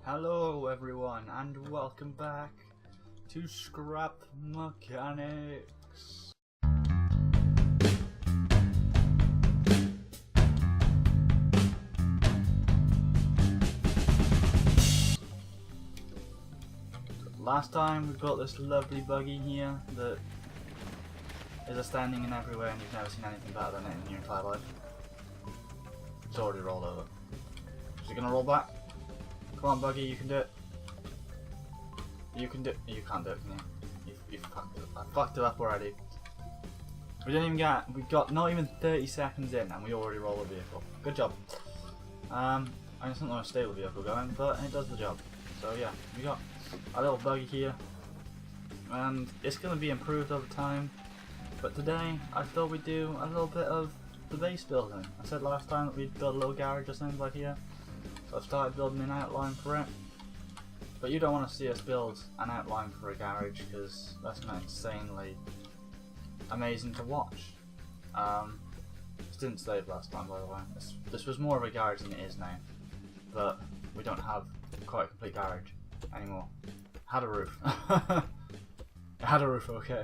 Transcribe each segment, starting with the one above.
Hello everyone and welcome back to Scrap Mechanics. Last time we built this lovely buggy here that is astounding in every way and you've never seen anything better than it in your entire life. It's already rolled over. Is it gonna roll back? Come on, buggy, you can do it. You can do it. You can't do it, can you? You fucked it up. I fucked it up already. We didn't even get. We got not even 30 seconds in, and we already rolled a vehicle. Good job. I just don't know a stable vehicle going, but it does the job. So yeah, we got a little buggy here, and it's going to be improved over time. But today, I thought we'd do a little bit of the base building. I said last time that we'd build a little garage or something like here. So I've started building an outline for it, but you don't want to see us build an outline for a garage because that's not insanely amazing to watch. This didn't save last time, by the way. This was more of a garage than it is now, but we don't have quite a complete garage anymore. Had a roof. It had a roof, okay.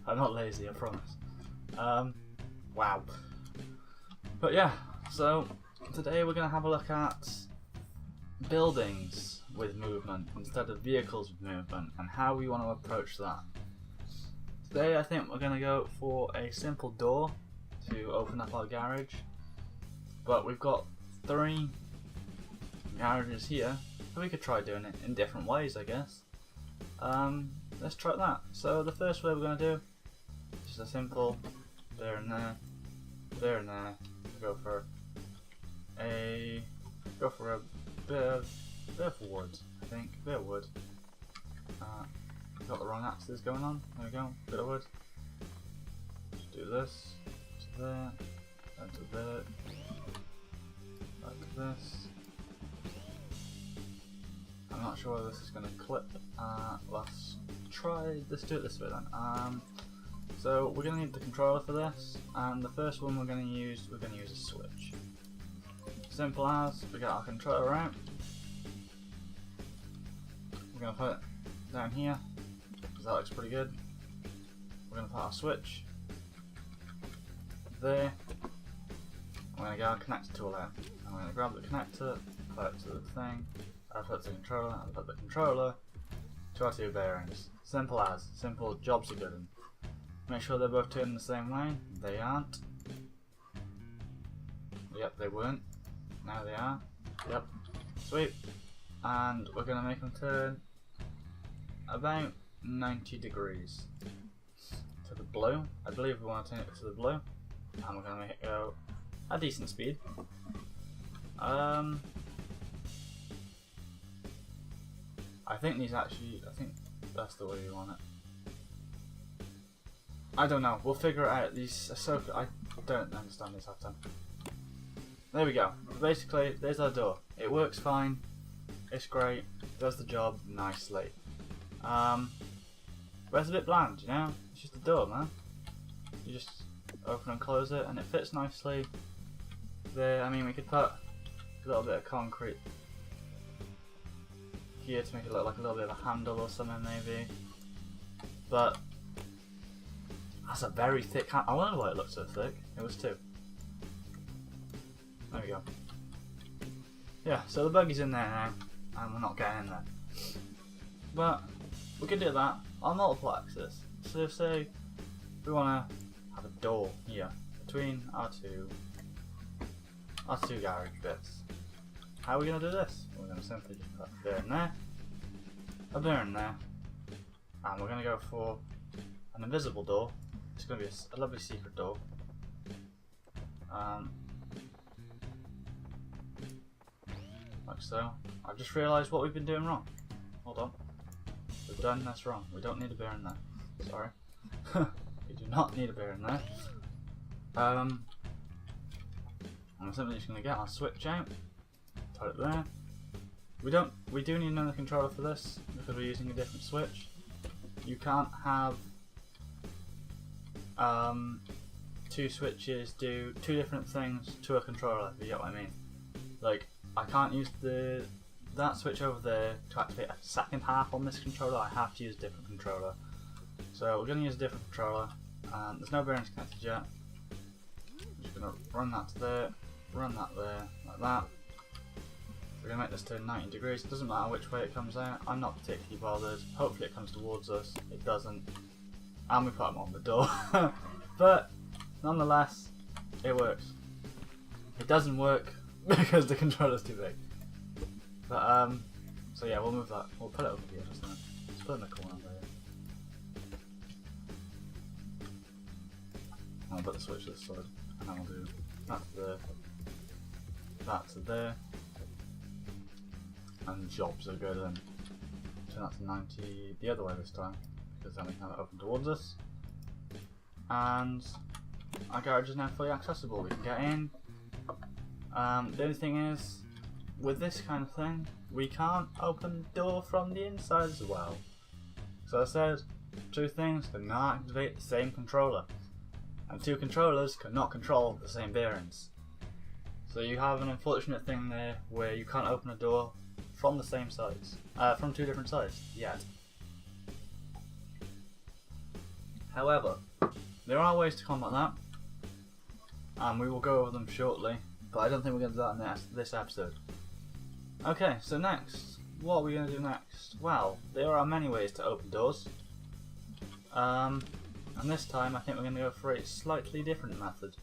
I'm not lazy, I promise. Wow. But yeah, so today we're going to have a look at buildings with movement instead of vehicles with movement and how we want to approach that. Today I think we're going to go for a simple door to open up our garage, but we've got 3 garages here, so we could try doing it in different ways, I guess. Let's try that. So the first way we're going to do is just a simple there and there, there and there. Go for a bit of wood, I think. A bit of wood. Got the wrong axes going on. There we go. Bit of wood. Just do this to there, and to there, back to this. I'm not sure whether this is going to clip. Let's do it this way then. So we're going to need the controller for this, and the first one we're going to use a switch. Simple as, we get our controller out. We're going to put it down here, because that looks pretty good. We're going to put our switch there. I'm going to get our connector tool out. I'm going to grab the connector, put it to the thing, I'll put the controller, I'll put the controller to our 2 bearings. Simple as, simple, jobs are good. Make sure they're both turning the same way. They aren't. Yep, they weren't. Now they are. Yep. Sweet. And we're going to make them turn about 90 degrees to the blue. I believe we want to turn it to the blue. And we're going to make it go a decent speed. I think that's the way we want it. I don't know. We'll figure it out. These are so. I don't understand this half time. There we go. Basically, there's our door. It works fine. It's great. Does the job nicely. But it's a bit bland, you know. It's just a door, man. You just open and close it, and it fits nicely. There. I mean, we could put a little bit of concrete here to make it look like a little bit of a handle or something, maybe. But that's a very thick hand. I wonder why it looked so thick. It was 2. There we go. Yeah, so the buggy's in there now, and we're not getting in there. But we could do that on multiple axes. So say we want to have a door here between our two garage bits. How are we going to do this? We're going to simply just put a bear in there, a bear in there, and we're going to go for an invisible door. It's going to be a lovely secret door. Like so. I've just realised what we've been doing wrong. Hold on. We've done this wrong. We don't need a bear in there. Sorry. We do not need a bear in there. I'm simply just going to get our switch out. Put it there. We do need another controller for this because we're using a different switch. You can't have 2 switches do 2 different things to a controller, if you get what I mean. Like, I can't use the that switch over there to activate a second half on this controller, I have to use a different controller. So we're going to use a different controller. There's no bearings connected yet. I'm just going to run that to there, run that there, like that. We're going to make this turn 90 degrees. It doesn't matter which way it comes out. I'm not particularly bothered. Hopefully it comes towards us. It doesn't. And we put them on the door. But nonetheless, it works. It doesn't work because the controller's too big. But so yeah, we'll move that. We'll put it over here just a minute. Let's put it in the corner there. I'll put the switch this side, and then we'll do that to there, that to there, and jobs are good. And turn that to 90 the other way this time, because then we can have it open towards us. And our garage is now fully accessible. We can get in. The only thing is, with this kind of thing, we can't open the door from the inside as well. So I said, two things cannot activate the same controller, and two controllers cannot control the same bearings. So you have an unfortunate thing there where you can't open a door from the same sides, from two different sides yet. However, there are ways to combat that, and we will go over them shortly, but I don't think we're going to do that in this episode. Okay, so next, what are we going to do next? Well, there are many ways to open doors, and this time I think we're going to go for a slightly different method.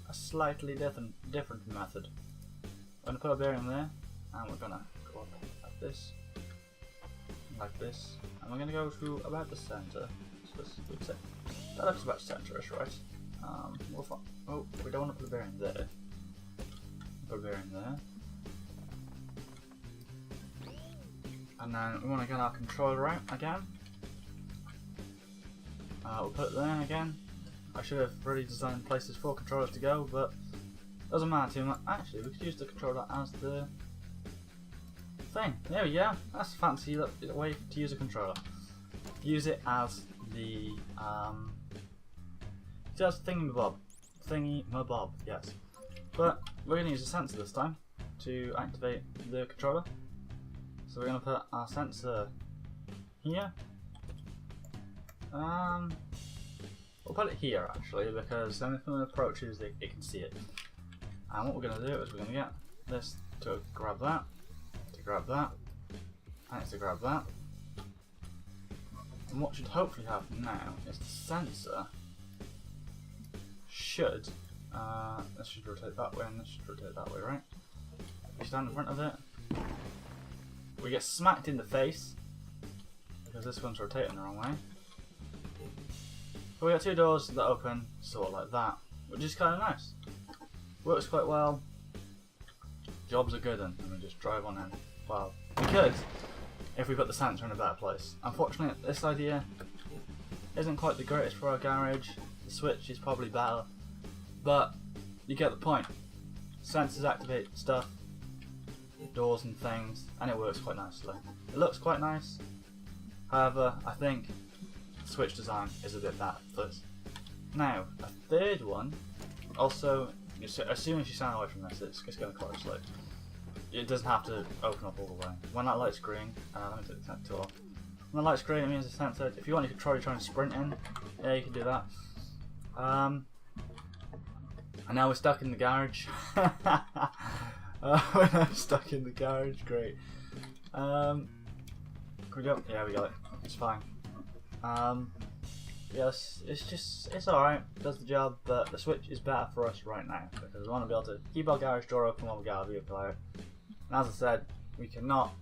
A slightly different method. We're going to put a bearing there, and we're going to go up like this, and we're going to go to about the centre. That looks about centre-ish, right? Oh, we don't want to put a bearing there. Put a bearing there. And then we want to get our controller out again. We'll put it there again. I should have really designed places for controllers to go, but doesn't matter too much. Actually, we could use the controller as the thing. There we go. That's a fancy way to use a controller. Use it as the just thingy-mabob, yes. But we're going to use a sensor this time to activate the controller. So we're going to put our sensor here. We'll put it here actually, because then if someone approaches, it can see it. And what we're going to do is we're going to get this to grab that, and it's to grab that. And what should hopefully happen now is the sensor should, this should rotate that way and this should rotate that way, right? We stand in front of it, we get smacked in the face, because this one's rotating the wrong way. So we got two doors that open, sort of like that, which is kind of nice. Works quite well, jobs are good, and we just drive on in. Well, we could, if we put the sensor in a better place. Unfortunately, this idea isn't quite the greatest for our garage. The switch is probably better, but you get the point. Sensors activate stuff, doors and things, and it works quite nicely. It looks quite nice, however, I think the switch design is a bit better for this. Now, a third one, also, as soon as you stand away from this, it's going to close. Like, it doesn't have to open up all the way. When that light's green, let me take the sensor off. When the light's green, it means the sensor. If you want, you could try to sprint in. Yeah, you can do that. And now we're stuck in the garage. We're now stuck in the garage. Great. Can we go? Yeah, we got it. It's fine. Yes, it's alright. Does the job, but the switch is better for us right now because we want to be able to keep our garage door open while we get our vehicle out. And as I said, we cannot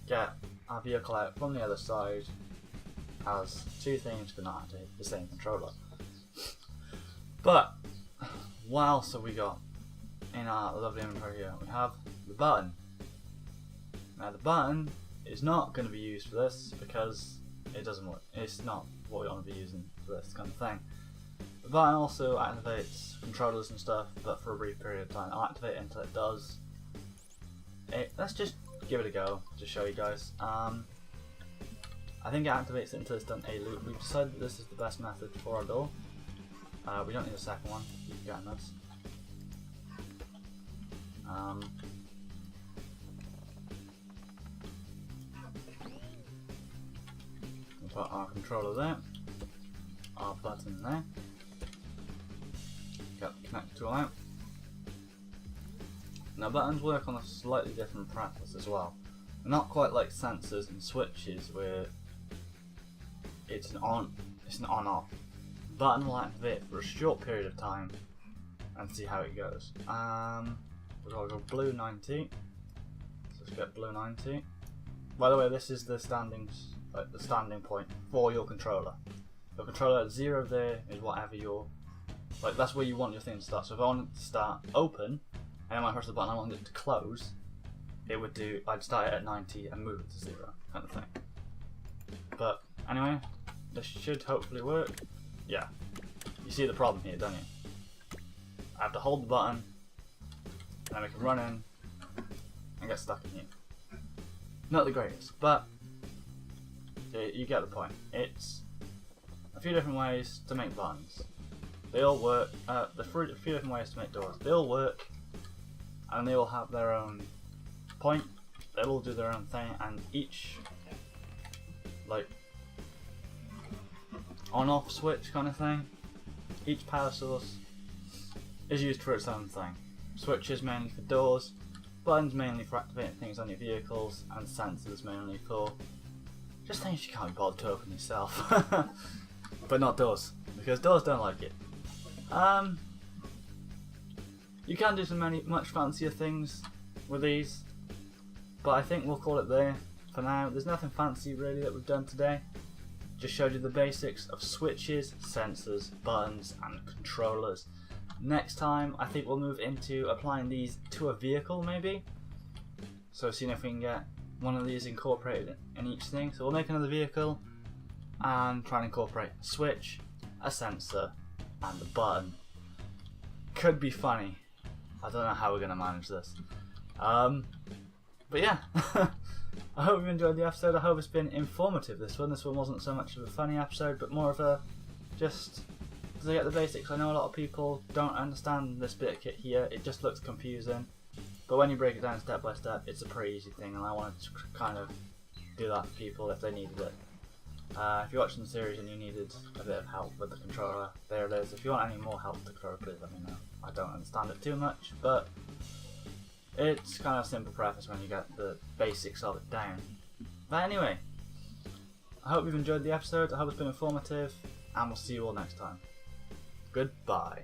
get our vehicle out from the other side, as two things cannot activate the same controller. But what else have we got in our lovely inventory here? We have the button. Now the button is not going to be used for this because it doesn't work. It's not what we want to be using for this kind of thing. The button also activates controllers and stuff, but for a brief period of time. I'll activate it until it does. Let's just give it a go to show you guys. I think it activates it until it's done a loop. We've decided that this is the best method for our door. We don't need a second one. You can get on this. put our controller there, our button there, get the connect tool out. Now buttons work on a slightly different practice as well. They're not quite like sensors and switches where it's an on-off. Button will activate for a short period of time and see how it goes. We're going to go blue 90. So let's get blue 90. By the way, this is the standing point for your controller. Your controller at 0 there is whatever your, like, that's where you want your thing to start. So if I want it to start open and I press the button, I want it to close, it would do, I'd start it at 90 and move it to 0 kind of thing. But anyway, this should hopefully work. Yeah, you see the problem here, don't you? I have to hold the button and then we can run in and get stuck in here. Not the greatest, but you get the point. It's a few different ways to make buttons. They all work. A few different ways to make doors. They all work, and they all have their own point. They all do their own thing, and each like on-off switch kind of thing. Each power source is used for its own thing. Switches mainly for doors, buttons mainly for activating things on your vehicles, and sensors mainly for just things you can't be bothered to open yourself. But not doors, because doors don't like it. You can do some much fancier things with these, but I think we'll call it there for now. There's nothing fancy really that we've done today. Just showed you the basics of switches, sensors, buttons and controllers. Next time I think we'll move into applying these to a vehicle maybe. So seeing if we can get one of these incorporated in each thing. So we'll make another vehicle and try and incorporate a switch, a sensor and a button. Could be funny. I don't know how we're going to manage this. But yeah, I hope you enjoyed the episode. I hope it's been informative, this one. This one wasn't so much of a funny episode, but more of a just to get the basics. I know a lot of people don't understand this bit of kit here. It just looks confusing. But when you break it down step by step, it's a pretty easy thing, and I wanted to kind of do that for people if they needed it. If you're watching the series and you needed a bit of help with the controller, there it is. If you want any more help with the controller, please let me know. I don't understand it too much, but it's kind of a simple preface when you get the basics of it down. But anyway, I hope you've enjoyed the episode, I hope it's been informative, and we'll see you all next time. Goodbye.